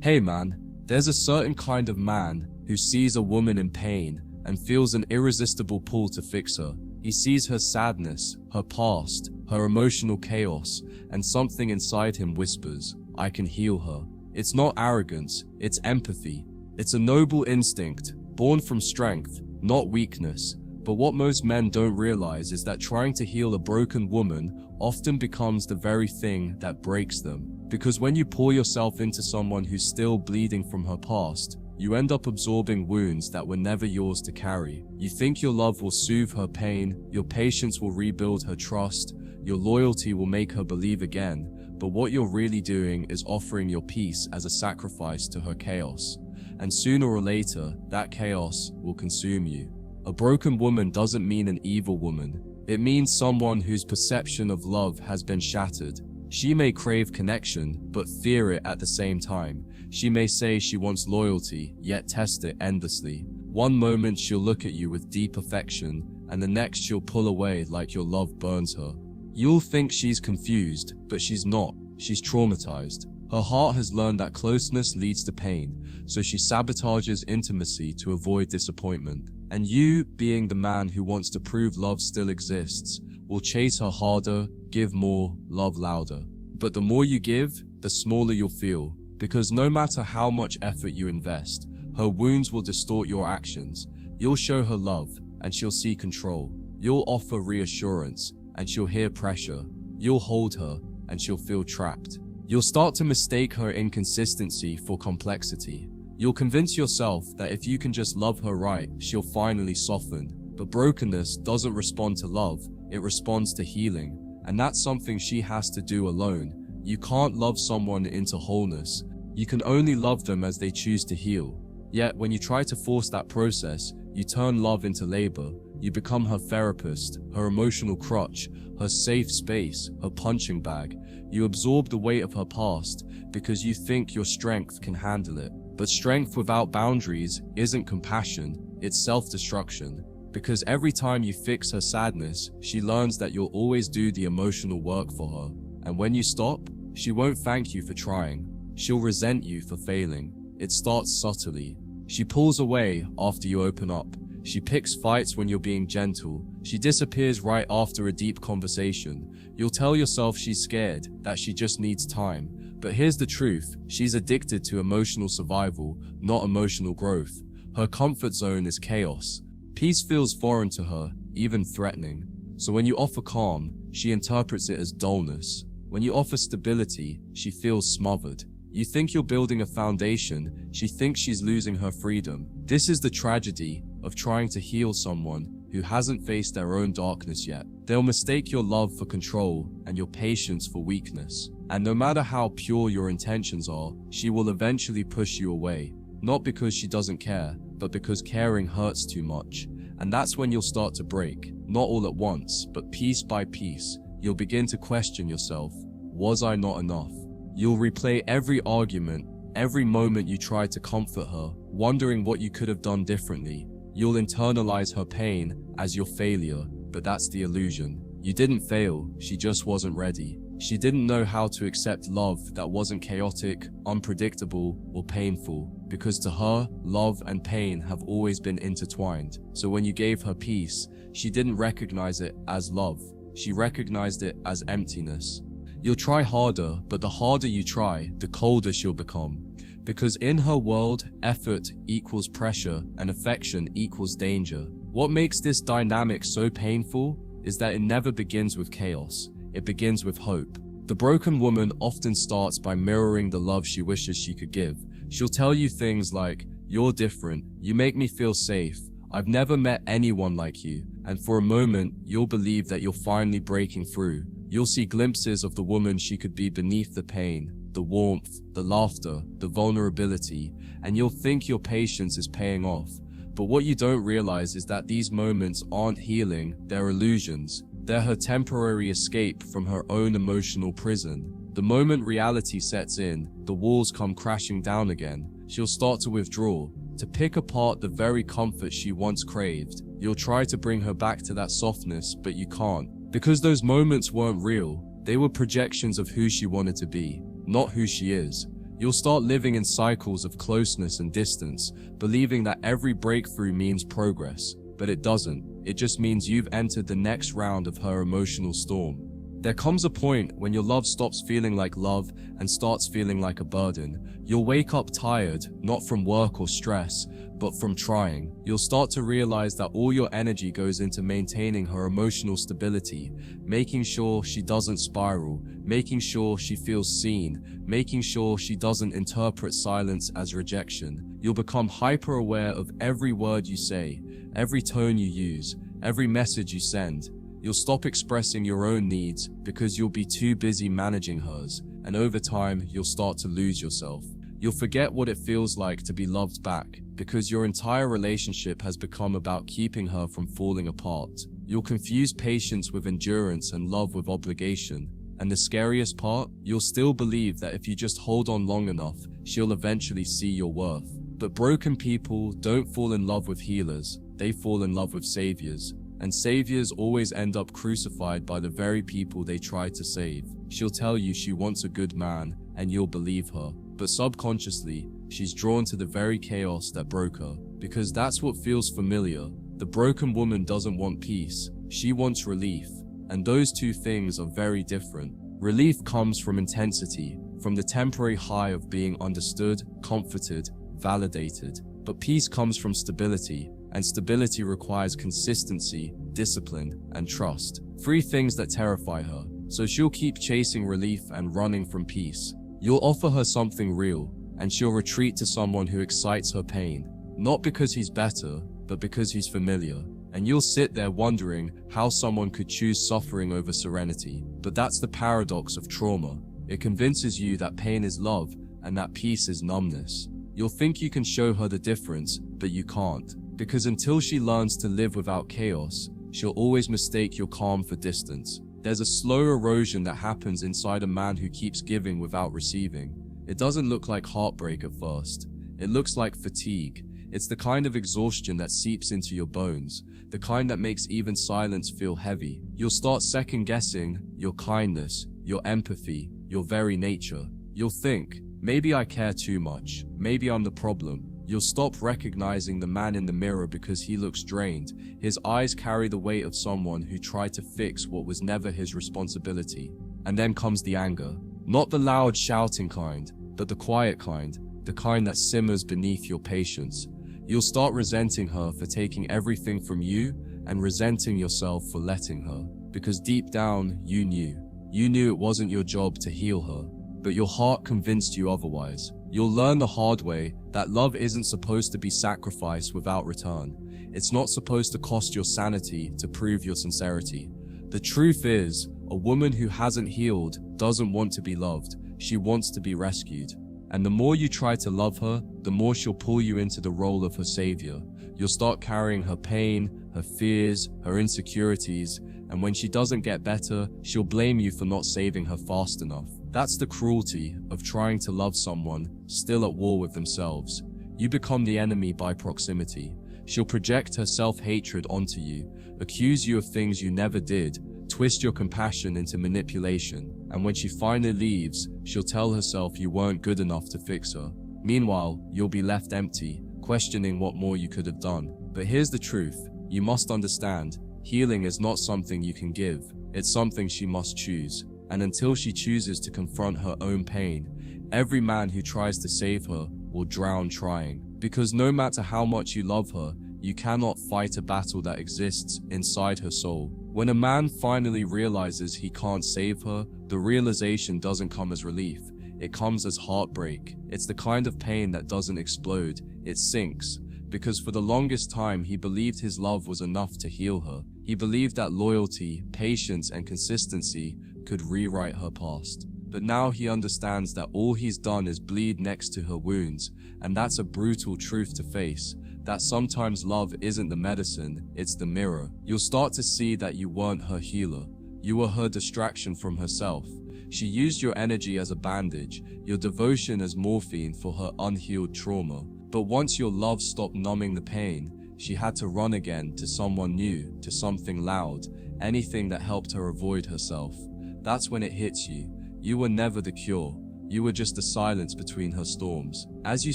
Hey man, there's a certain kind of man who sees a woman in pain and feels an irresistible pull to fix her. He sees her sadness, her past, her emotional chaos, and something inside him whispers, I can heal her. It's not arrogance, it's empathy. It's a noble instinct, born from strength, not weakness. But what most men don't realize is that trying to heal a broken woman often becomes the very thing that breaks them. Because when you pour yourself into someone who's still bleeding from her past, you end up absorbing wounds that were never yours to carry. You think your love will soothe her pain, your patience will rebuild her trust, your loyalty will make her believe again, but what you're really doing is offering your peace as a sacrifice to her chaos. And sooner or later, that chaos will consume you. A broken woman doesn't mean an evil woman. It means someone whose perception of love has been shattered. She may crave connection, but fear it at the same time. She may say she wants loyalty, yet test it endlessly. One moment she'll look at you with deep affection, and the next she'll pull away like your love burns her. You'll think she's confused, but she's not. She's traumatized. Her heart has learned that closeness leads to pain, so she sabotages intimacy to avoid disappointment. And you, being the man who wants to prove love still exists, will chase her harder, give more, love louder. But the more you give, the smaller you'll feel, because no matter how much effort you invest, her wounds will distort your actions. You'll show her love, and she'll see control. You'll offer reassurance, and she'll hear pressure. You'll hold her, and she'll feel trapped. You'll start to mistake her inconsistency for complexity. You'll convince yourself that if you can just love her right, she'll finally soften. But brokenness doesn't respond to love, it responds to healing. And that's something she has to do alone. You can't love someone into wholeness. You can only love them as they choose to heal. Yet, when you try to force that process, you turn love into labor. You become her therapist, her emotional crutch, her safe space, her punching bag. You absorb the weight of her past because you think your strength can handle it. But strength without boundaries isn't compassion, it's self-destruction. Because every time you fix her sadness, she learns that you'll always do the emotional work for her. And when you stop, she won't thank you for trying. She'll resent you for failing. It starts subtly. She pulls away after you open up. She picks fights when you're being gentle. She disappears right after a deep conversation. You'll tell yourself she's scared, that she just needs time. But here's the truth, she's addicted to emotional survival, not emotional growth. Her comfort zone is chaos. Peace feels foreign to her, even threatening. So when you offer calm, she interprets it as dullness. When you offer stability, she feels smothered. You think you're building a foundation, she thinks she's losing her freedom. This is the tragedy of trying to heal someone who hasn't faced their own darkness yet. They'll mistake your love for control and your patience for weakness. And no matter how pure your intentions are, she will eventually push you away. Not because she doesn't care, but because caring hurts too much. And that's when you'll start to break. Not all at once, but piece by piece. You'll begin to question yourself. Was I not enough? You'll replay every argument, every moment you tried to comfort her, wondering what you could have done differently. You'll internalize her pain as your failure, but that's the illusion. You didn't fail, she just wasn't ready. She didn't know how to accept love that wasn't chaotic, unpredictable, or painful, because to her, love and pain have always been intertwined. So when you gave her peace, she didn't recognize it as love. She recognized it as emptiness. You'll try harder, but the harder you try, the colder she'll become. Because in her world, effort equals pressure and affection equals danger. What makes this dynamic so painful is that it never begins with chaos. It begins with hope. The broken woman often starts by mirroring the love she wishes she could give. She'll tell you things like, "You're different, you make me feel safe, I've never met anyone like you." And for a moment, you'll believe that you're finally breaking through. You'll see glimpses of the woman she could be beneath the pain, the warmth, the laughter, the vulnerability, and you'll think your patience is paying off. But what you don't realize is that these moments aren't healing, they're illusions. They're her temporary escape from her own emotional prison. The moment reality sets in, the walls come crashing down again. She'll start to withdraw, to pick apart the very comfort she once craved. You'll try to bring her back to that softness, but you can't. Because those moments weren't real, they were projections of who she wanted to be, not who she is. You'll start living in cycles of closeness and distance, believing that every breakthrough means progress, but it doesn't. It just means you've entered the next round of her emotional storm. There comes a point when your love stops feeling like love and starts feeling like a burden. You'll wake up tired, not from work or stress, but from trying. You'll start to realize that all your energy goes into maintaining her emotional stability, making sure she doesn't spiral, making sure she feels seen, making sure she doesn't interpret silence as rejection. You'll become hyper aware of every word you say, every tone you use, every message you send. You'll stop expressing your own needs because you'll be too busy managing hers, and over time, you'll start to lose yourself. You'll forget what it feels like to be loved back because your entire relationship has become about keeping her from falling apart. You'll confuse patience with endurance and love with obligation. And the scariest part, you'll still believe that if you just hold on long enough, she'll eventually see your worth. But broken people don't fall in love with healers, they fall in love with saviors. And saviors always end up crucified by the very people they try to save. She'll tell you she wants a good man, and you'll believe her. But subconsciously, she's drawn to the very chaos that broke her, because that's what feels familiar. The broken woman doesn't want peace, she wants relief. And those two things are very different. Relief comes from intensity, from the temporary high of being understood, comforted, validated. But peace comes from stability, and stability requires consistency, discipline, and trust. Three things that terrify her, so she'll keep chasing relief and running from peace. You'll offer her something real, and she'll retreat to someone who excites her pain, not because he's better, but because he's familiar. And you'll sit there wondering how someone could choose suffering over serenity. But that's the paradox of trauma. It convinces you that pain is love, and that peace is numbness. You'll think you can show her the difference, but you can't. Because until she learns to live without chaos, she'll always mistake your calm for distance. There's a slow erosion that happens inside a man who keeps giving without receiving. It doesn't look like heartbreak at first. It looks like fatigue. It's the kind of exhaustion that seeps into your bones, the kind that makes even silence feel heavy. You'll start second-guessing your kindness, your empathy, your very nature. You'll think, maybe I care too much, maybe I'm the problem. You'll stop recognizing the man in the mirror because he looks drained. His eyes carry the weight of someone who tried to fix what was never his responsibility. And then comes the anger. Not the loud shouting kind, but the quiet kind, the kind that simmers beneath your patience. You'll start resenting her for taking everything from you and resenting yourself for letting her. Because deep down, you knew. You knew it wasn't your job to heal her, but your heart convinced you otherwise. You'll learn the hard way that love isn't supposed to be sacrificed without return. It's not supposed to cost your sanity to prove your sincerity. The truth is, a woman who hasn't healed doesn't want to be loved. She wants to be rescued. And the more you try to love her, the more she'll pull you into the role of her savior. You'll start carrying her pain, her fears, her insecurities, and when she doesn't get better, she'll blame you for not saving her fast enough. That's the cruelty of trying to love someone still at war with themselves. You become the enemy by proximity. She'll project her self-hatred onto you, accuse you of things you never did, twist your compassion into manipulation, and when she finally leaves, she'll tell herself you weren't good enough to fix her. Meanwhile, you'll be left empty, questioning what more you could have done. But here's the truth. You must understand, healing is not something you can give. It's something she must choose. And until she chooses to confront her own pain, every man who tries to save her will drown trying. Because no matter how much you love her, you cannot fight a battle that exists inside her soul. When a man finally realizes he can't save her, the realization doesn't come as relief. It comes as heartbreak. It's the kind of pain that doesn't explode, it sinks. Because for the longest time, he believed his love was enough to heal her. He believed that loyalty, patience, and consistency could rewrite her past. But now he understands that all he's done is bleed next to her wounds, and that's a brutal truth to face, that sometimes love isn't the medicine, it's the mirror. You'll start to see that you weren't her healer. You were her distraction from herself. She used your energy as a bandage, your devotion as morphine for her unhealed trauma. But once your love stopped numbing the pain, she had to run again to someone new, to something loud, anything that helped her avoid herself. That's when it hits you. You were never the cure. You were just the silence between her storms. As you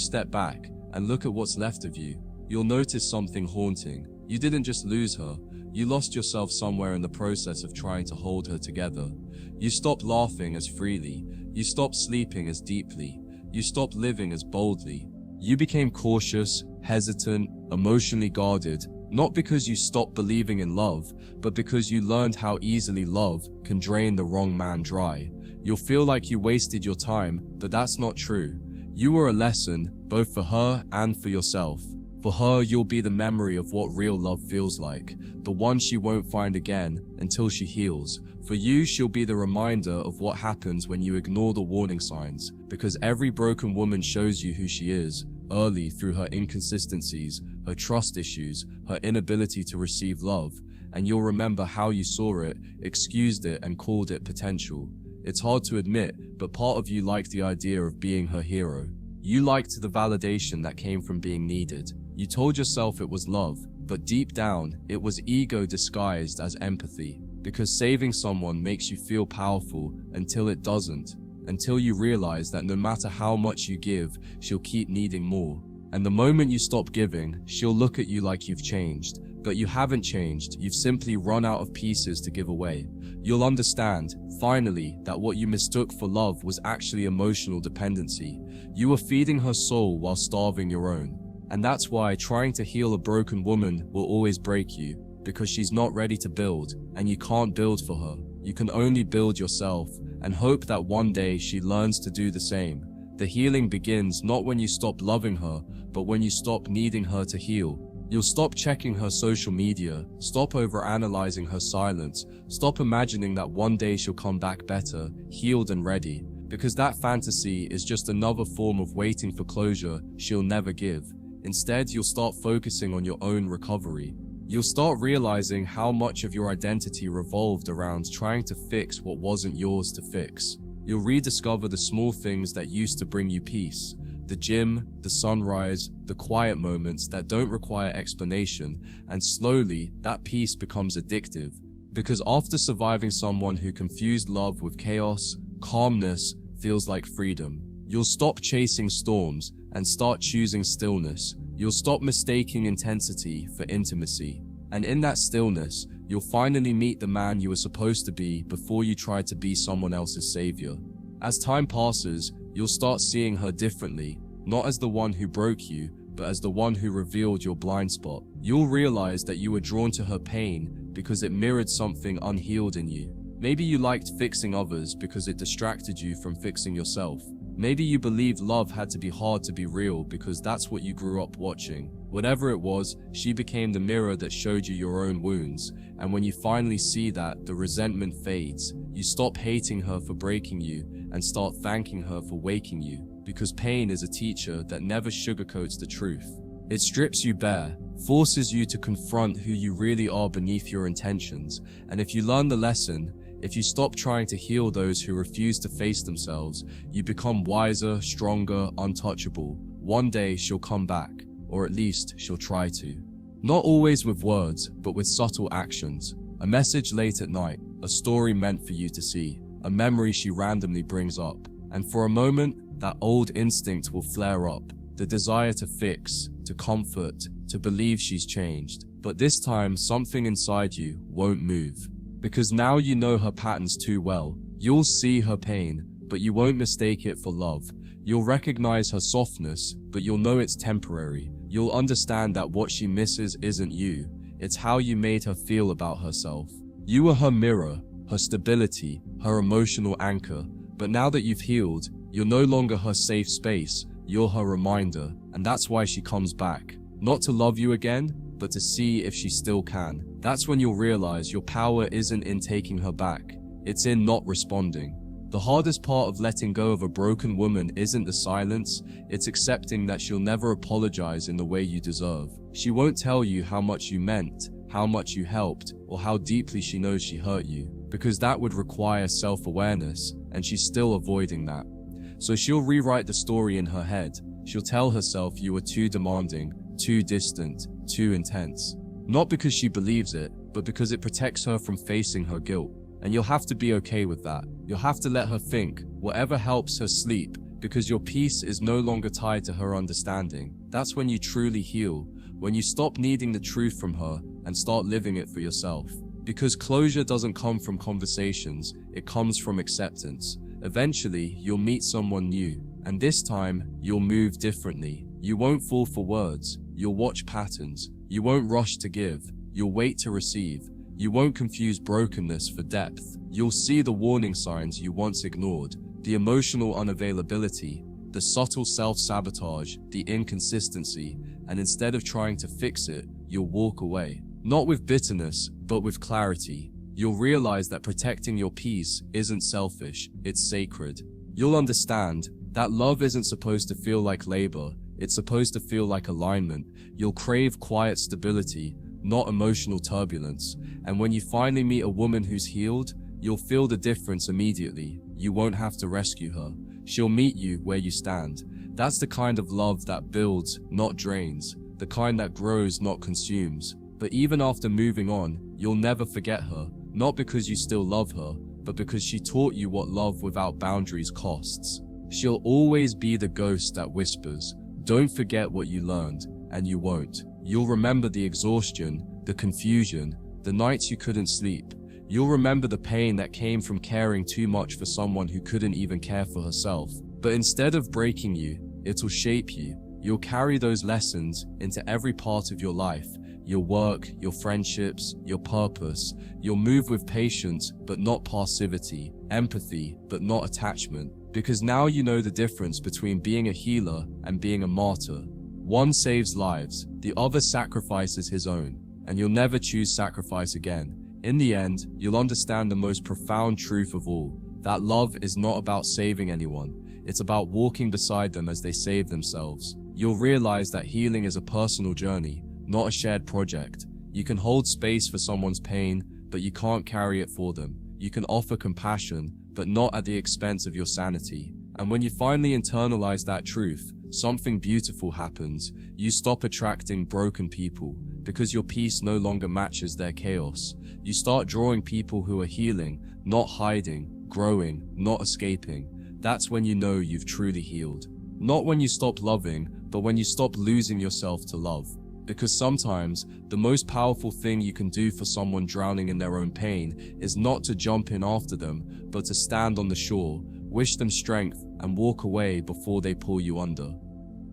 step back and look at what's left of you, you'll notice something haunting. You didn't just lose her, you lost yourself somewhere in the process of trying to hold her together. You stopped laughing as freely, you stopped sleeping as deeply, you stopped living as boldly. You became cautious, hesitant, emotionally guarded, not because you stopped believing in love, but because you learned how easily love can drain the wrong man dry. You'll feel like you wasted your time, but that's not true. You were a lesson, both for her and for yourself. For her, you'll be the memory of what real love feels like, the one she won't find again until she heals. For you, she'll be the reminder of what happens when you ignore the warning signs, because every broken woman shows you who she is, early through her inconsistencies, her trust issues, her inability to receive love, and you'll remember how you saw it, excused it, and called it potential. It's hard to admit, but part of you liked the idea of being her hero. You liked the validation that came from being needed. You told yourself it was love, but deep down, it was ego disguised as empathy. Because saving someone makes you feel powerful until it doesn't. Until you realize that no matter how much you give, she'll keep needing more. And the moment you stop giving, she'll look at you like you've changed. But you haven't changed, you've simply run out of pieces to give away. You'll understand, finally, that what you mistook for love was actually emotional dependency. You were feeding her soul while starving your own. And that's why trying to heal a broken woman will always break you, because she's not ready to build, and you can't build for her. You can only build yourself, and hope that one day she learns to do the same. The healing begins not when you stop loving her, but when you stop needing her to heal. You'll stop checking her social media, stop overanalyzing her silence, stop imagining that one day she'll come back better, healed and ready, because that fantasy is just another form of waiting for closure she'll never give. Instead, you'll start focusing on your own recovery. You'll start realizing how much of your identity revolved around trying to fix what wasn't yours to fix. You'll rediscover the small things that used to bring you peace. The gym, the sunrise, the quiet moments that don't require explanation, and slowly, that peace becomes addictive. Because after surviving someone who confused love with chaos, calmness feels like freedom. You'll stop chasing storms and start choosing stillness. You'll stop mistaking intensity for intimacy. And in that stillness, you'll finally meet the man you were supposed to be before you tried to be someone else's savior. As time passes, you'll start seeing her differently, not as the one who broke you, but as the one who revealed your blind spot. You'll realize that you were drawn to her pain because it mirrored something unhealed in you. Maybe you liked fixing others because it distracted you from fixing yourself. Maybe you believed love had to be hard to be real because that's what you grew up watching. Whatever it was, she became the mirror that showed you your own wounds. And when you finally see that, the resentment fades. You stop hating her for breaking you and start thanking her for waking you. Because pain is a teacher that never sugarcoats the truth. It strips you bare, forces you to confront who you really are beneath your intentions. And if you learn the lesson, if you stop trying to heal those who refuse to face themselves, you become wiser, stronger, untouchable. One day she'll come back, or at least she'll try to. Not always with words, but with subtle actions. A message late at night, a story meant for you to see, a memory she randomly brings up. And for a moment, that old instinct will flare up, the desire to fix, to comfort, to believe she's changed. But this time, something inside you won't move. Because now you know her patterns too well. You'll see her pain, but you won't mistake it for love. You'll recognize her softness, but you'll know it's temporary. You'll understand that what she misses isn't you. It's how you made her feel about herself. You were her mirror, her stability, her emotional anchor. But now that you've healed, you're no longer her safe space. You're her reminder, and that's why she comes back. Not to love you again, but to see if she still can. That's when you'll realize your power isn't in taking her back. It's in not responding. The hardest part of letting go of a broken woman isn't the silence, it's accepting that she'll never apologize in the way you deserve. She won't tell you how much you meant, how much you helped, or how deeply she knows she hurt you, because that would require self-awareness, and she's still avoiding that. So she'll rewrite the story in her head. She'll tell herself you were too demanding, too distant, too intense. Not because she believes it, but because it protects her from facing her guilt. And you'll have to be okay with that. You'll have to let her think, whatever helps her sleep, because your peace is no longer tied to her understanding. That's when you truly heal, when you stop needing the truth from her and start living it for yourself. Because closure doesn't come from conversations, it comes from acceptance. Eventually, you'll meet someone new, and this time, you'll move differently. You won't fall for words, you'll watch patterns. You won't rush to give, you'll wait to receive. You won't confuse brokenness for depth. You'll see the warning signs you once ignored, the emotional unavailability, the subtle self-sabotage, the inconsistency, and instead of trying to fix it, you'll walk away. Not with bitterness, but with clarity. You'll realize that protecting your peace isn't selfish, it's sacred. You'll understand that love isn't supposed to feel like labor, it's supposed to feel like alignment. You'll crave quiet stability, not emotional turbulence. And when you finally meet a woman who's healed, you'll feel the difference immediately. You won't have to rescue her. She'll meet you where you stand. That's the kind of love that builds, not drains. The kind that grows, not consumes. But even after moving on, you'll never forget her. Not because you still love her, but because she taught you what love without boundaries costs. She'll always be the ghost that whispers, "Don't forget what you learned," and you won't. You'll remember the exhaustion, the confusion, the nights you couldn't sleep. You'll remember the pain that came from caring too much for someone who couldn't even care for herself. But instead of breaking you, it'll shape you. You'll carry those lessons into every part of your life. Your work, your friendships, your purpose. You'll move with patience, but not passivity. Empathy, but not attachment. Because now you know the difference between being a healer and being a martyr. One saves lives, the other sacrifices his own. And you'll never choose sacrifice again. In the end, you'll understand the most profound truth of all. That love is not about saving anyone. It's about walking beside them as they save themselves. You'll realize that healing is a personal journey, not a shared project. You can hold space for someone's pain, but you can't carry it for them. You can offer compassion, but not at the expense of your sanity. And when you finally internalize that truth, something beautiful happens. You stop attracting broken people, because your peace no longer matches their chaos. You start drawing people who are healing, not hiding, growing, not escaping. That's when you know you've truly healed. Not when you stop loving, but when you stop losing yourself to love. Because sometimes, the most powerful thing you can do for someone drowning in their own pain is not to jump in after them, but to stand on the shore, wish them strength, and walk away before they pull you under.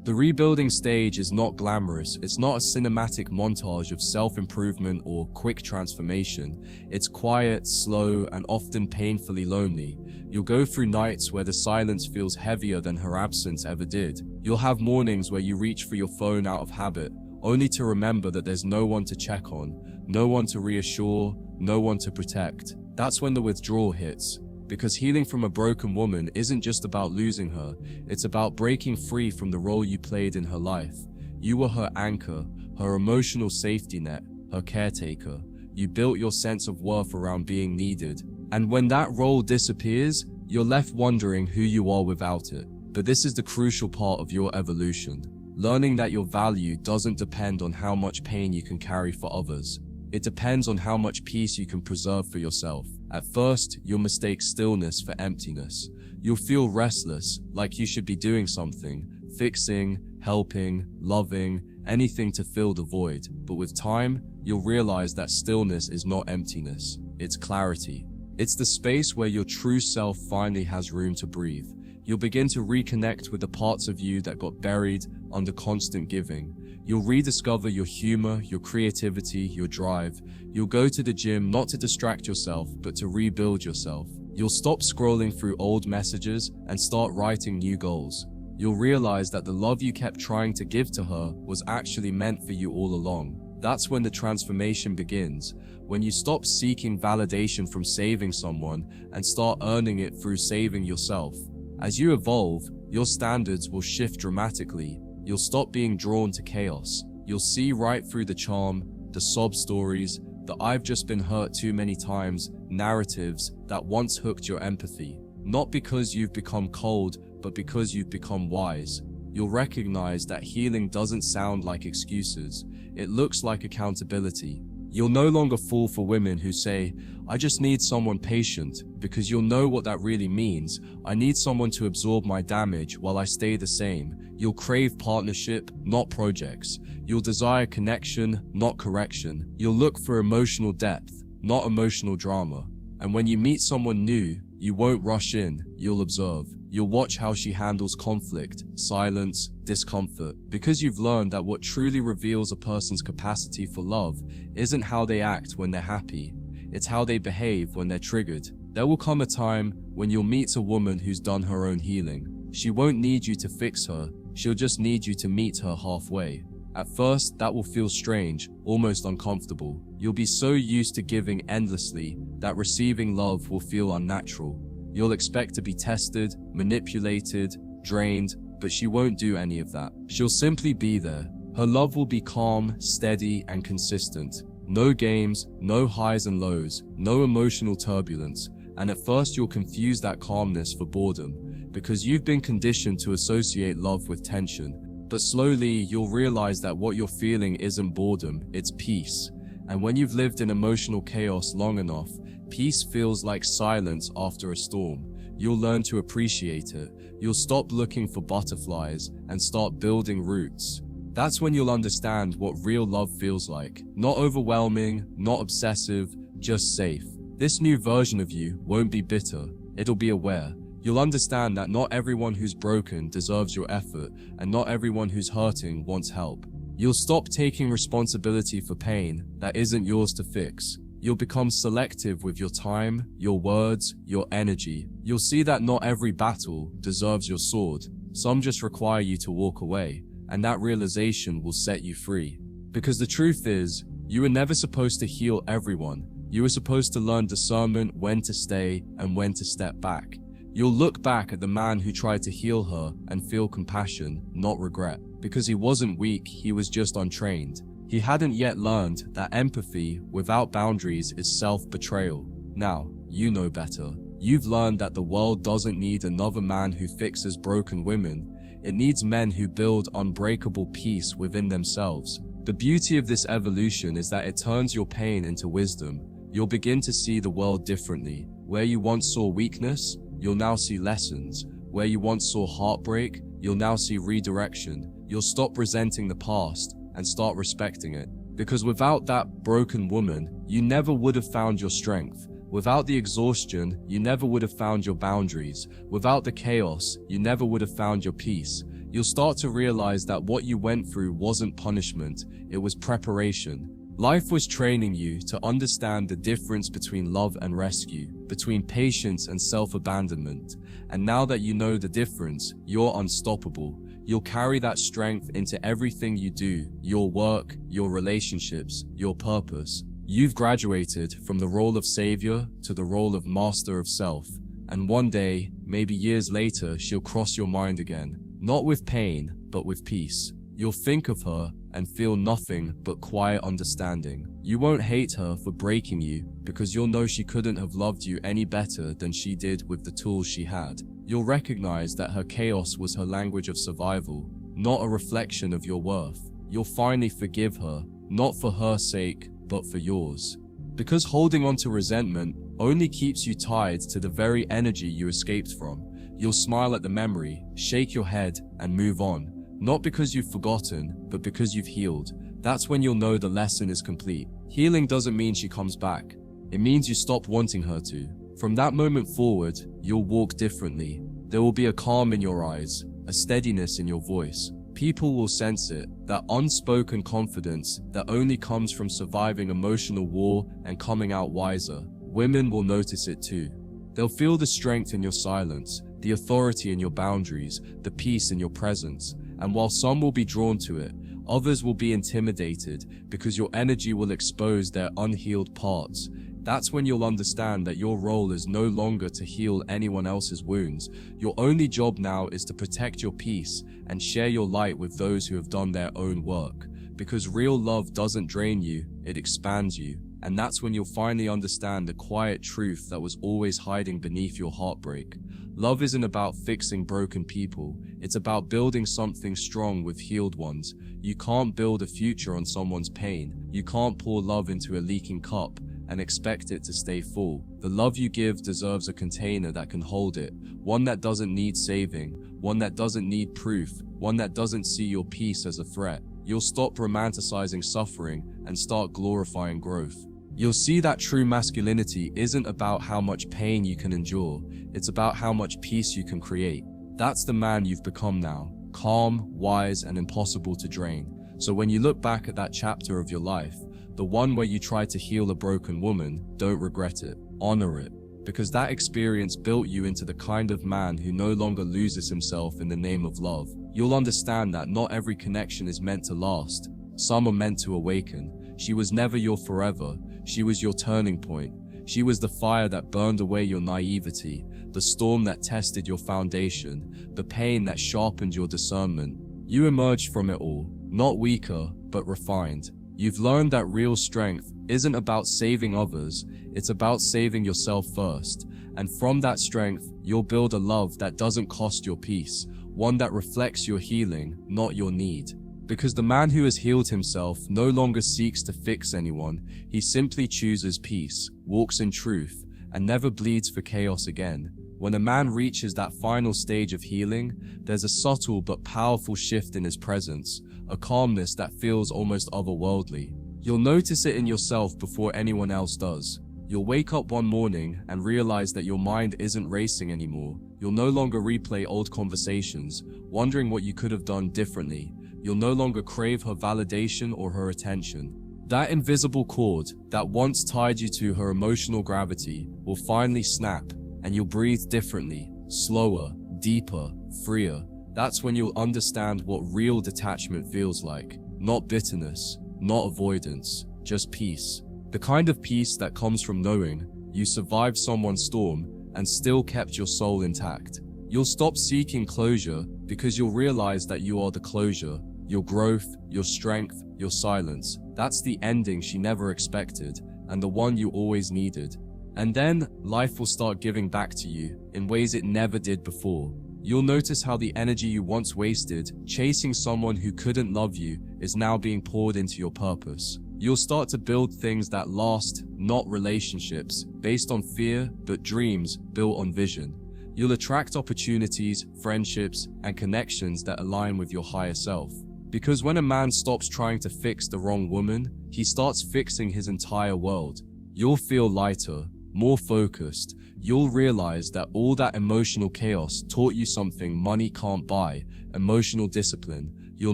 The rebuilding stage is not glamorous. It's not a cinematic montage of self-improvement or quick transformation. It's quiet, slow, and often painfully lonely. You'll go through nights where the silence feels heavier than her absence ever did. You'll have mornings where you reach for your phone out of habit, only to remember that there's no one to check on, no one to reassure, no one to protect. That's when the withdrawal hits. Because healing from a broken woman isn't just about losing her, it's about breaking free from the role you played in her life. You were her anchor, her emotional safety net, her caretaker. You built your sense of worth around being needed. And when that role disappears, you're left wondering who you are without it. But this is the crucial part of your evolution. Learning that your value doesn't depend on how much pain you can carry for others. It depends on how much peace you can preserve for yourself. At first, you'll mistake stillness for emptiness. You'll feel restless, like you should be doing something, fixing, helping, loving, anything to fill the void. But with time, you'll realize that stillness is not emptiness, it's clarity. It's the space where your true self finally has room to breathe. You'll begin to reconnect with the parts of you that got buried under constant giving. You'll rediscover your humor, your creativity, your drive. You'll go to the gym not to distract yourself, but to rebuild yourself. You'll stop scrolling through old messages and start writing new goals. You'll realize that the love you kept trying to give to her was actually meant for you all along. That's when the transformation begins, when you stop seeking validation from saving someone and start earning it through saving yourself. As you evolve, your standards will shift dramatically. You'll stop being drawn to chaos. You'll see right through the charm, the sob stories, the "I've just been hurt too many times" narratives that once hooked your empathy. Not because you've become cold, but because you've become wise. You'll recognize that healing doesn't sound like excuses. It looks like accountability. You'll no longer fall for women who say, "I just need someone patient," because you'll know what that really means. "I need someone to absorb my damage while I stay the same." You'll crave partnership, not projects. You'll desire connection, not correction. You'll look for emotional depth, not emotional drama. And when you meet someone new, you won't rush in, you'll observe. You'll watch how she handles conflict, silence, discomfort, because you've learned that what truly reveals a person's capacity for love isn't how they act when they're happy, it's how they behave when they're triggered. There will come a time when you'll meet a woman who's done her own healing. She won't need you to fix her, she'll just need you to meet her halfway. At first, that will feel strange, almost uncomfortable. You'll be so used to giving endlessly that receiving love will feel unnatural. You'll expect to be tested, manipulated, drained, but she won't do any of that. She'll simply be there. Her love will be calm, steady, and consistent. No games, no highs and lows, no emotional turbulence. And at first you'll confuse that calmness for boredom, because you've been conditioned to associate love with tension. But slowly, you'll realize that what you're feeling isn't boredom, it's peace. And when you've lived in emotional chaos long enough, peace feels like silence after a storm. You'll learn to appreciate it. You'll stop looking for butterflies and start building roots. That's when you'll understand what real love feels like. Not overwhelming, not obsessive, just safe. This new version of you won't be bitter, it'll be aware. You'll understand that not everyone who's broken deserves your effort, and not everyone who's hurting wants help. You'll stop taking responsibility for pain that isn't yours to fix. You'll become selective with your time, your words, your energy. You'll see that not every battle deserves your sword. Some just require you to walk away, and that realization will set you free. Because the truth is, you were never supposed to heal everyone. You were supposed to learn discernment, when to stay and when to step back. You'll look back at the man who tried to heal her and feel compassion, not regret. Because he wasn't weak, he was just untrained. He hadn't yet learned that empathy without boundaries is self-betrayal. Now, you know better. You've learned that the world doesn't need another man who fixes broken women. It needs men who build unbreakable peace within themselves. The beauty of this evolution is that it turns your pain into wisdom. You'll begin to see the world differently. Where you once saw weakness, you'll now see lessons. Where you once saw heartbreak, you'll now see redirection. You'll stop resenting the past and start respecting it. Because without that broken woman, you never would have found your strength. Without the exhaustion, you never would have found your boundaries. Without the chaos, you never would have found your peace. You'll start to realize that what you went through wasn't punishment, it was preparation. Life was training you to understand the difference between love and rescue, between patience and self-abandonment. And now that you know the difference, you're unstoppable. You'll carry that strength into everything you do, your work, your relationships, your purpose. You've graduated from the role of savior to the role of master of self. And one day, maybe years later, she'll cross your mind again. Not with pain, but with peace. You'll think of her and feel nothing but quiet understanding. You won't hate her for breaking you, because you'll know she couldn't have loved you any better than she did with the tools she had. You'll recognize that her chaos was her language of survival, not a reflection of your worth. You'll finally forgive her, not for her sake, but for yours. Because holding on to resentment only keeps you tied to the very energy you escaped from. You'll smile at the memory, shake your head, and move on. Not because you've forgotten, but because you've healed. That's when you'll know the lesson is complete. Healing doesn't mean she comes back. It means you stop wanting her to. From that moment forward, you'll walk differently. There will be a calm in your eyes, a steadiness in your voice. People will sense it, that unspoken confidence that only comes from surviving emotional war and coming out wiser. Women will notice it too. They'll feel the strength in your silence, the authority in your boundaries, the peace in your presence. And while some will be drawn to it, others will be intimidated because your energy will expose their unhealed parts. That's when you'll understand that your role is no longer to heal anyone else's wounds. Your only job now is to protect your peace and share your light with those who have done their own work. Because real love doesn't drain you, it expands you. And that's when you'll finally understand the quiet truth that was always hiding beneath your heartbreak. Love isn't about fixing broken people, it's about building something strong with healed ones. You can't build a future on someone's pain. You can't pour love into a leaking cup and expect it to stay full. The love you give deserves a container that can hold it, one that doesn't need saving, one that doesn't need proof, one that doesn't see your peace as a threat. You'll stop romanticizing suffering and start glorifying growth. You'll see that true masculinity isn't about how much pain you can endure, it's about how much peace you can create. That's the man you've become now, calm, wise, and impossible to drain. So when you look back at that chapter of your life, the one where you tried to heal a broken woman, don't regret it, honor it. Because that experience built you into the kind of man who no longer loses himself in the name of love. You'll understand that not every connection is meant to last. Some are meant to awaken. She was never your forever. She was your turning point. She was the fire that burned away your naivety, the storm that tested your foundation, the pain that sharpened your discernment. You emerged from it all, not weaker, but refined. You've learned that real strength isn't about saving others, it's about saving yourself first. And from that strength, you'll build a love that doesn't cost your peace, one that reflects your healing, not your need. Because the man who has healed himself no longer seeks to fix anyone, he simply chooses peace, walks in truth, and never bleeds for chaos again. When a man reaches that final stage of healing, there's a subtle but powerful shift in his presence, a calmness that feels almost otherworldly. You'll notice it in yourself before anyone else does. You'll wake up one morning and realize that your mind isn't racing anymore. You'll no longer replay old conversations, wondering what you could have done differently. You'll no longer crave her validation or her attention. That invisible cord that once tied you to her emotional gravity will finally snap, and you'll breathe differently, slower, deeper, freer. That's when you'll understand what real detachment feels like. Not bitterness, not avoidance, just peace. The kind of peace that comes from knowing you survived someone's storm and still kept your soul intact. You'll stop seeking closure because you'll realize that you are the closure. Your growth, your strength, your silence. That's the ending she never expected, and the one you always needed. And then, life will start giving back to you in ways it never did before. You'll notice how the energy you once wasted, chasing someone who couldn't love you, is now being poured into your purpose. You'll start to build things that last, not relationships, based on fear, but dreams built on vision. You'll attract opportunities, friendships, and connections that align with your higher self. Because when a man stops trying to fix the wrong woman, he starts fixing his entire world. You'll feel lighter, more focused. You'll realize that all that emotional chaos taught you something money can't buy, emotional discipline. You'll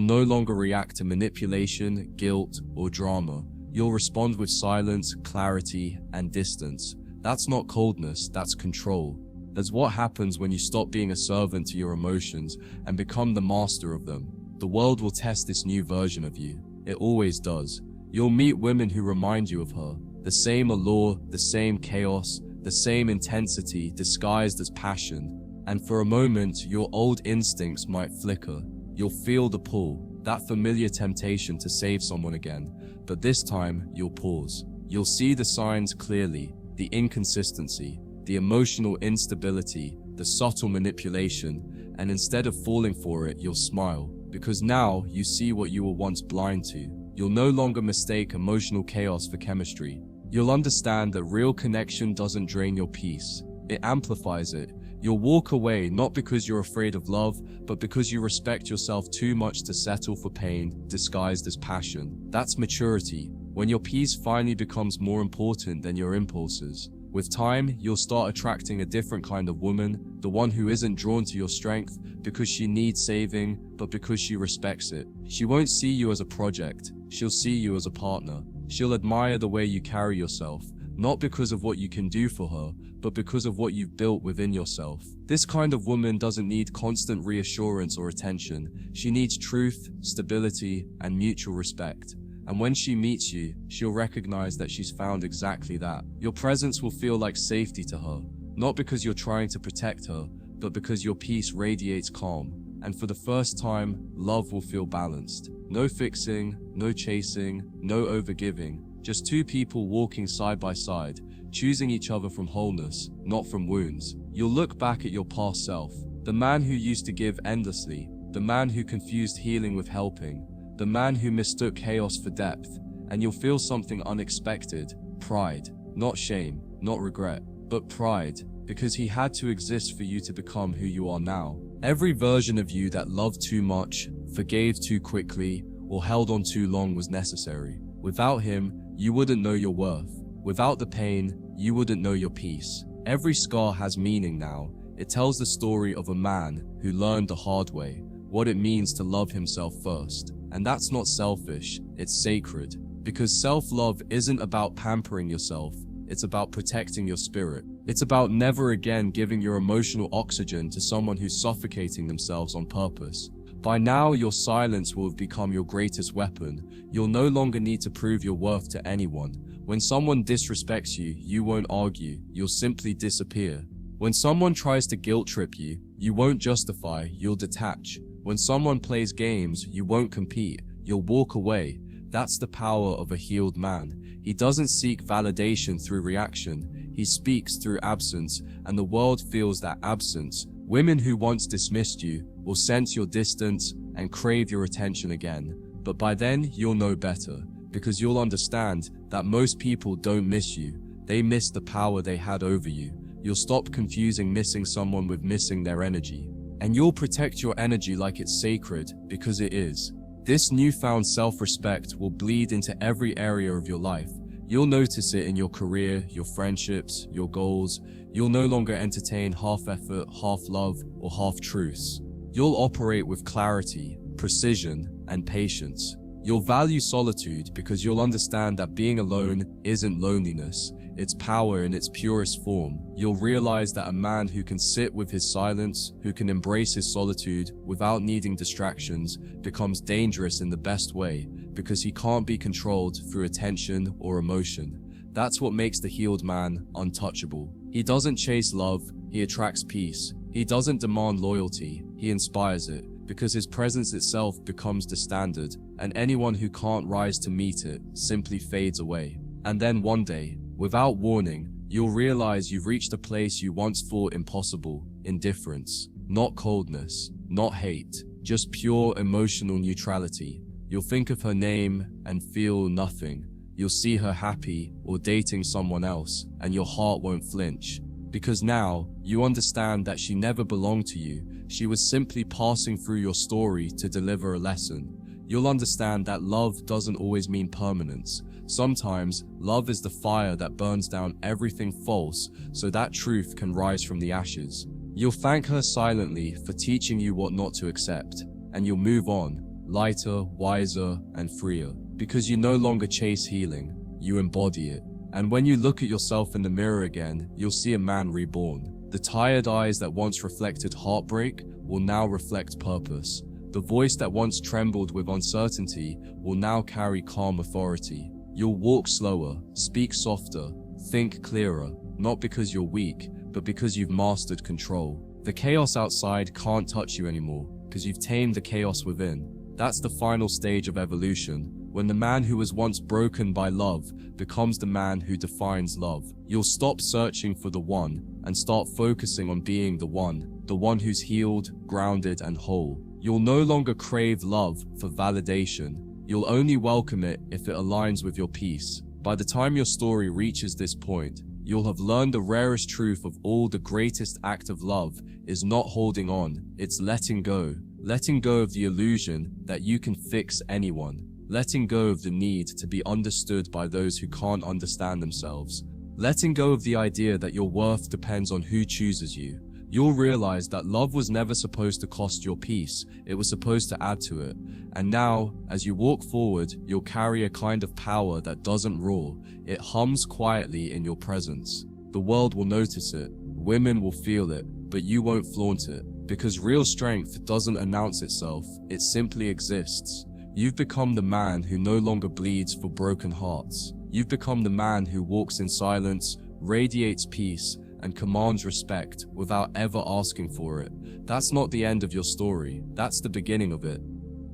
no longer react to manipulation, guilt, or drama. You'll respond with silence, clarity, and distance. That's not coldness, that's control. That's what happens when you stop being a servant to your emotions and become the master of them. The world will test this new version of you. It always does. You'll meet women who remind you of her. The same allure, the same chaos, the same intensity disguised as passion. And for a moment, your old instincts might flicker. You'll feel the pull, that familiar temptation to save someone again. But this time, you'll pause. You'll see the signs clearly, the inconsistency, the emotional instability, the subtle manipulation, and instead of falling for it, you'll smile. Because now you see what you were once blind to. You'll no longer mistake emotional chaos for chemistry. You'll understand that real connection doesn't drain your peace. It amplifies it. You'll walk away not because you're afraid of love, but because you respect yourself too much to settle for pain disguised as passion. That's maturity, when your peace finally becomes more important than your impulses. With time, you'll start attracting a different kind of woman, the one who isn't drawn to your strength because she needs saving, but because she respects it. She won't see you as a project, she'll see you as a partner. She'll admire the way you carry yourself, not because of what you can do for her, but because of what you've built within yourself. This kind of woman doesn't need constant reassurance or attention. She needs truth, stability, and mutual respect. And when she meets you, she'll recognize that she's found exactly that. Your presence will feel like safety to her, not because you're trying to protect her, but because your peace radiates calm. And for the first time, love will feel balanced. No fixing, no chasing, no overgiving, just two people walking side by side, choosing each other from wholeness, not from wounds. You'll look back at your past self, the man who used to give endlessly, the man who confused healing with helping, the man who mistook chaos for depth, and you'll feel something unexpected: pride. Not shame, not regret, but pride, because he had to exist for you to become who you are now. Every version of you that loved too much, forgave too quickly, or held on too long was necessary. Without him, you wouldn't know your worth. Without the pain, you wouldn't know your peace. Every scar has meaning now. It tells the story of a man who learned the hard way what it means to love himself first. And that's not selfish, it's sacred. Because self-love isn't about pampering yourself, it's about protecting your spirit. It's about never again giving your emotional oxygen to someone who's suffocating themselves on purpose. By now, your silence will have become your greatest weapon. You'll no longer need to prove your worth to anyone. When someone disrespects you, you won't argue, you'll simply disappear. When someone tries to guilt trip you, you won't justify, you'll detach. When someone plays games, you won't compete, you'll walk away. That's the power of a healed man. He doesn't seek validation through reaction, he speaks through absence, and the world feels that absence. Women who once dismissed you will sense your distance and crave your attention again. But by then, you'll know better, because you'll understand that most people don't miss you, they miss the power they had over you. You'll stop confusing missing someone with missing their energy. And you'll protect your energy like it's sacred, because it is. This newfound self-respect will bleed into every area of your life. You'll notice it in your career, your friendships, your goals. You'll no longer entertain half-effort, half-love, or half-truths. You'll operate with clarity, precision, and patience. You'll value solitude because you'll understand that being alone isn't loneliness, it's power in its purest form. You'll realize that a man who can sit with his silence, who can embrace his solitude without needing distractions, becomes dangerous in the best way, because he can't be controlled through attention or emotion. That's what makes the healed man untouchable. He doesn't chase love, he attracts peace. He doesn't demand loyalty, he inspires it, because his presence itself becomes the standard, and anyone who can't rise to meet it simply fades away. And then one day, without warning, you'll realize you've reached a place you once thought impossible: indifference. Not coldness, not hate, just pure emotional neutrality. You'll think of her name and feel nothing. You'll see her happy or dating someone else, and your heart won't flinch. Because now, you understand that she never belonged to you. She was simply passing through your story to deliver a lesson. You'll understand that love doesn't always mean permanence. Sometimes, love is the fire that burns down everything false so that truth can rise from the ashes. You'll thank her silently for teaching you what not to accept, and you'll move on, lighter, wiser, and freer. Because you no longer chase healing, you embody it. And when you look at yourself in the mirror again, you'll see a man reborn. The tired eyes that once reflected heartbreak will now reflect purpose. The voice that once trembled with uncertainty will now carry calm authority. You'll walk slower, speak softer, think clearer, not because you're weak, but because you've mastered control. The chaos outside can't touch you anymore, because you've tamed the chaos within. That's the final stage of evolution, when the man who was once broken by love becomes the man who defines love. You'll stop searching for the one and start focusing on being the one who's healed, grounded, and whole. You'll no longer crave love for validation. You'll only welcome it if it aligns with your peace. By the time your story reaches this point, you'll have learned the rarest truth of all. The greatest act of love is not holding on, it's letting go. Letting go of the illusion that you can fix anyone. Letting go of the need to be understood by those who can't understand themselves. Letting go of the idea that your worth depends on who chooses you. You'll realize that love was never supposed to cost your peace, it was supposed to add to it. And now, as you walk forward, you'll carry a kind of power that doesn't roar, it hums quietly in your presence. The world will notice it, women will feel it, but you won't flaunt it. Because real strength doesn't announce itself, it simply exists. You've become the man who no longer bleeds for broken hearts. You've become the man who walks in silence, radiates peace, and commands respect without ever asking for it. That's not the end of your story, that's the beginning of it.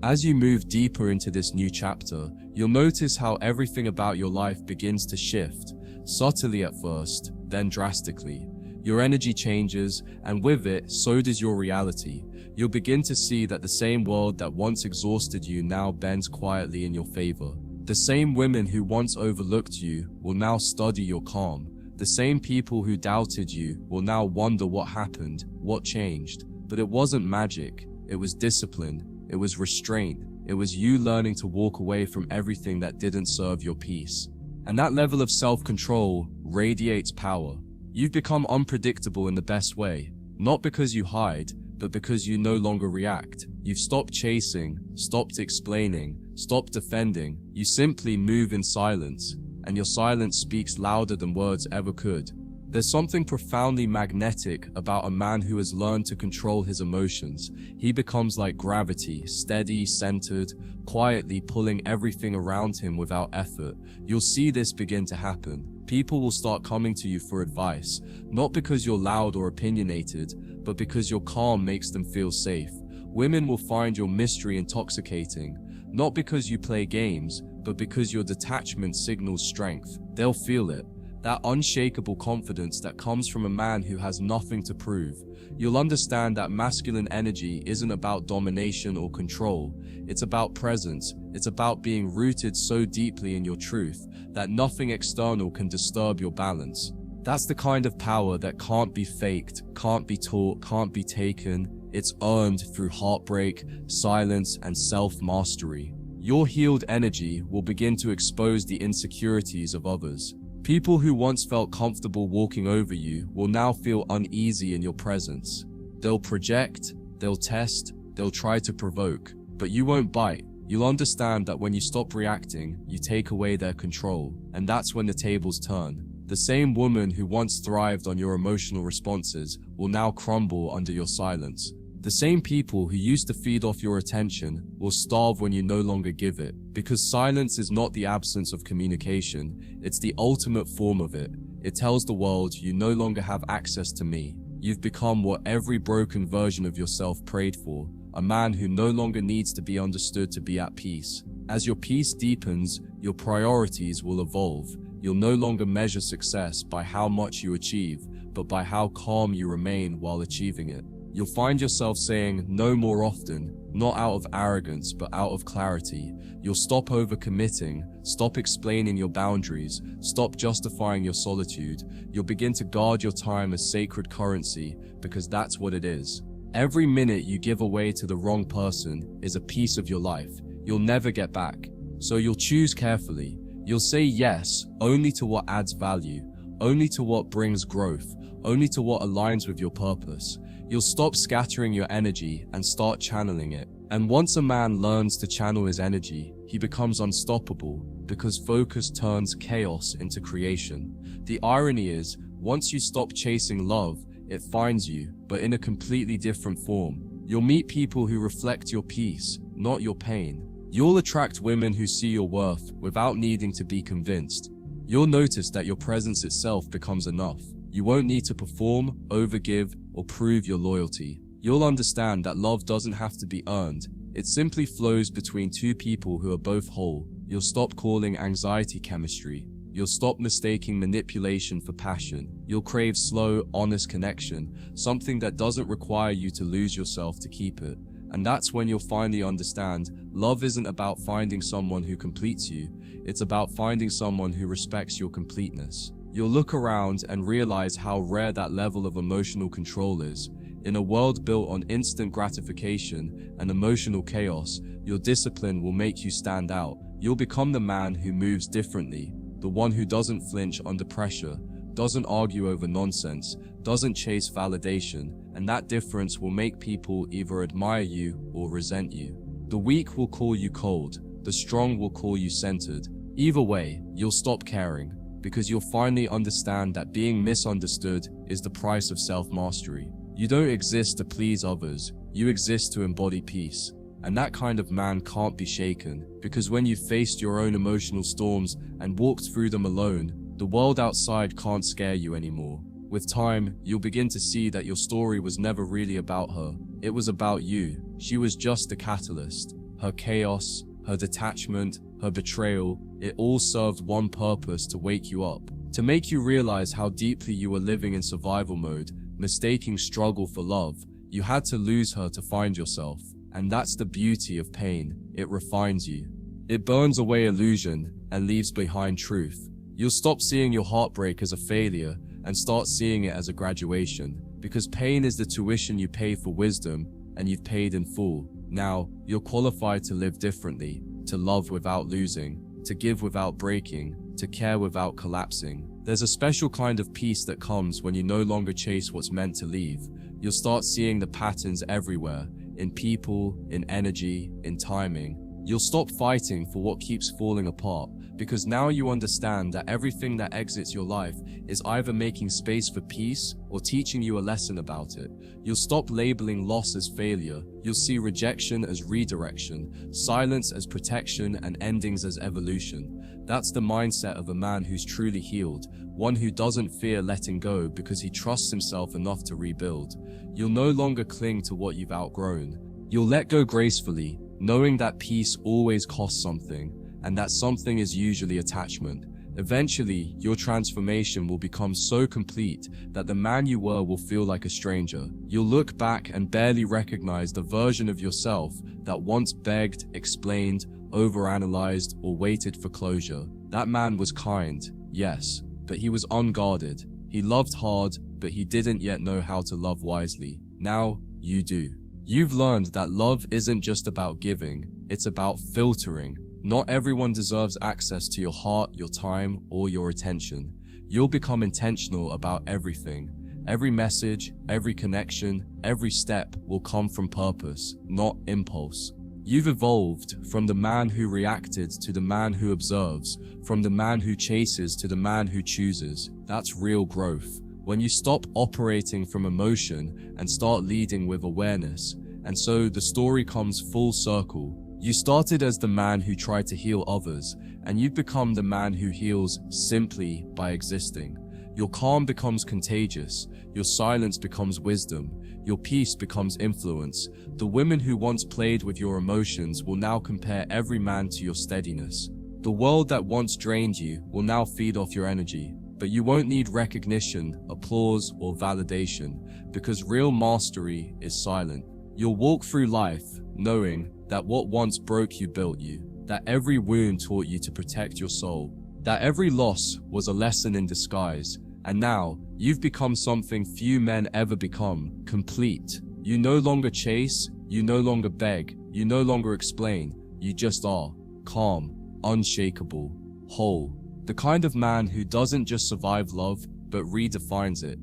As you move deeper into this new chapter, you'll notice how everything about your life begins to shift, subtly at first, then drastically. Your energy changes, and with it, so does your reality. You'll begin to see that the same world that once exhausted you now bends quietly in your favor. The same women who once overlooked you will now study your calm. The same people who doubted you will now wonder what happened, what changed. But it wasn't magic, it was discipline, it was restraint, it was you learning to walk away from everything that didn't serve your peace. And that level of self-control radiates power. You've become unpredictable in the best way, not because you hide, but because you no longer react. You've stopped chasing, stopped explaining, stopped defending. You simply move in silence, and your silence speaks louder than words ever could. There's something profoundly magnetic about a man who has learned to control his emotions. He becomes like gravity, steady, centered, quietly pulling everything around him without effort. You'll see this begin to happen. People will start coming to you for advice, not because you're loud or opinionated, but because your calm makes them feel safe. Women will find your mystery intoxicating, not because you play games, but because your detachment signals strength. They'll feel it. That unshakable confidence that comes from a man who has nothing to prove. You'll understand that masculine energy isn't about domination or control. It's about presence. It's about being rooted so deeply in your truth that nothing external can disturb your balance. That's the kind of power that can't be faked, can't be taught, can't be taken. It's earned through heartbreak, silence, and self-mastery. Your healed energy will begin to expose the insecurities of others. People who once felt comfortable walking over you will now feel uneasy in your presence. They'll project, they'll test, they'll try to provoke, but you won't bite. You'll understand that when you stop reacting, you take away their control, and that's when the tables turn. The same woman who once thrived on your emotional responses will now crumble under your silence. The same people who used to feed off your attention will starve when you no longer give it, because silence is not the absence of communication, it's the ultimate form of it. It tells the world you no longer have access to me. You've become what every broken version of yourself prayed for, a man who no longer needs to be understood to be at peace. As your peace deepens, your priorities will evolve. You'll no longer measure success by how much you achieve, but by how calm you remain while achieving it. You'll find yourself saying no more often, not out of arrogance, but out of clarity. You'll stop overcommitting, stop explaining your boundaries, stop justifying your solitude. You'll begin to guard your time as sacred currency, because that's what it is. Every minute you give away to the wrong person is a piece of your life you'll never get back. So you'll choose carefully. You'll say yes only to what adds value, only to what brings growth, only to what aligns with your purpose. You'll stop scattering your energy and start channeling it. And once a man learns to channel his energy, he becomes unstoppable, because focus turns chaos into creation. The irony is, once you stop chasing love, it finds you, but in a completely different form. You'll meet people who reflect your peace, not your pain. You'll attract women who see your worth without needing to be convinced. You'll notice that your presence itself becomes enough. You won't need to perform, overgive, or prove your loyalty. You'll understand that love doesn't have to be earned. It simply flows between two people who are both whole. You'll stop calling anxiety chemistry. You'll stop mistaking manipulation for passion. You'll crave slow, honest connection, something that doesn't require you to lose yourself to keep it. And that's when you'll finally understand, love isn't about finding someone who completes you. It's about finding someone who respects your completeness. You'll look around and realize how rare that level of emotional control is. In a world built on instant gratification and emotional chaos, your discipline will make you stand out. You'll become the man who moves differently, the one who doesn't flinch under pressure, doesn't argue over nonsense, doesn't chase validation, and that difference will make people either admire you or resent you. The weak will call you cold, the strong will call you centered. Either way, you'll stop caring, because you'll finally understand that being misunderstood is the price of self-mastery. You don't exist to please others, you exist to embody peace. And that kind of man can't be shaken, because when you've faced your own emotional storms and walked through them alone, the world outside can't scare you anymore. With time, you'll begin to see that your story was never really about her. It was about you. She was just the catalyst. her chaos, her detachment, her betrayal, it all served one purpose: to wake you up, to make you realize how deeply you were living in survival mode, mistaking struggle for love. You had to lose her to find yourself. And that's the beauty of pain. It refines you. It burns away illusion and leaves behind truth. You'll stop seeing your heartbreak as a failure and start seeing it as a graduation, because pain is the tuition you pay for wisdom, and you've paid in full. Now, you're qualified to live differently, to love without losing, to give without breaking, to care without collapsing. There's a special kind of peace that comes when you no longer chase what's meant to leave. You'll start seeing the patterns everywhere, in people, in energy, in timing. You'll stop fighting for what keeps falling apart, because now you understand that everything that exits your life is either making space for peace or teaching you a lesson about it. You'll stop labeling loss as failure. You'll see rejection as redirection, silence as protection, and endings as evolution. That's the mindset of a man who's truly healed, one who doesn't fear letting go because he trusts himself enough to rebuild. You'll no longer cling to what you've outgrown. You'll let go gracefully, knowing that peace always costs something, and that something is usually attachment. Eventually, your transformation will become so complete that the man you were will feel like a stranger. You'll look back and barely recognize the version of yourself that once begged, explained, overanalyzed, or waited for closure. That man was kind, yes, but he was unguarded. He loved hard, but he didn't yet know how to love wisely. Now, you do. You've learned that love isn't just about giving, it's about filtering. Not everyone deserves access to your heart, your time, or your attention. You'll become intentional about everything. Every message, every connection, every step will come from purpose, not impulse. You've evolved from the man who reacted to the man who observes, from the man who chases to the man who chooses. That's real growth. When you stop operating from emotion and start leading with awareness. And so the story comes full circle. You started as the man who tried to heal others, and you've become the man who heals simply by existing. Your calm becomes contagious, your silence becomes wisdom, your peace becomes influence. The women who once played with your emotions will now compare every man to your steadiness. The world that once drained you will now feed off your energy. But you won't need recognition, applause, or validation, because real mastery is silent. You'll walk through life knowing that what once broke you built you, that every wound taught you to protect your soul, that every loss was a lesson in disguise, and now you've become something few men ever become: complete. You no longer chase, you no longer beg, you no longer explain, you just are, calm, unshakable, whole. The kind of man who doesn't just survive love, but redefines it.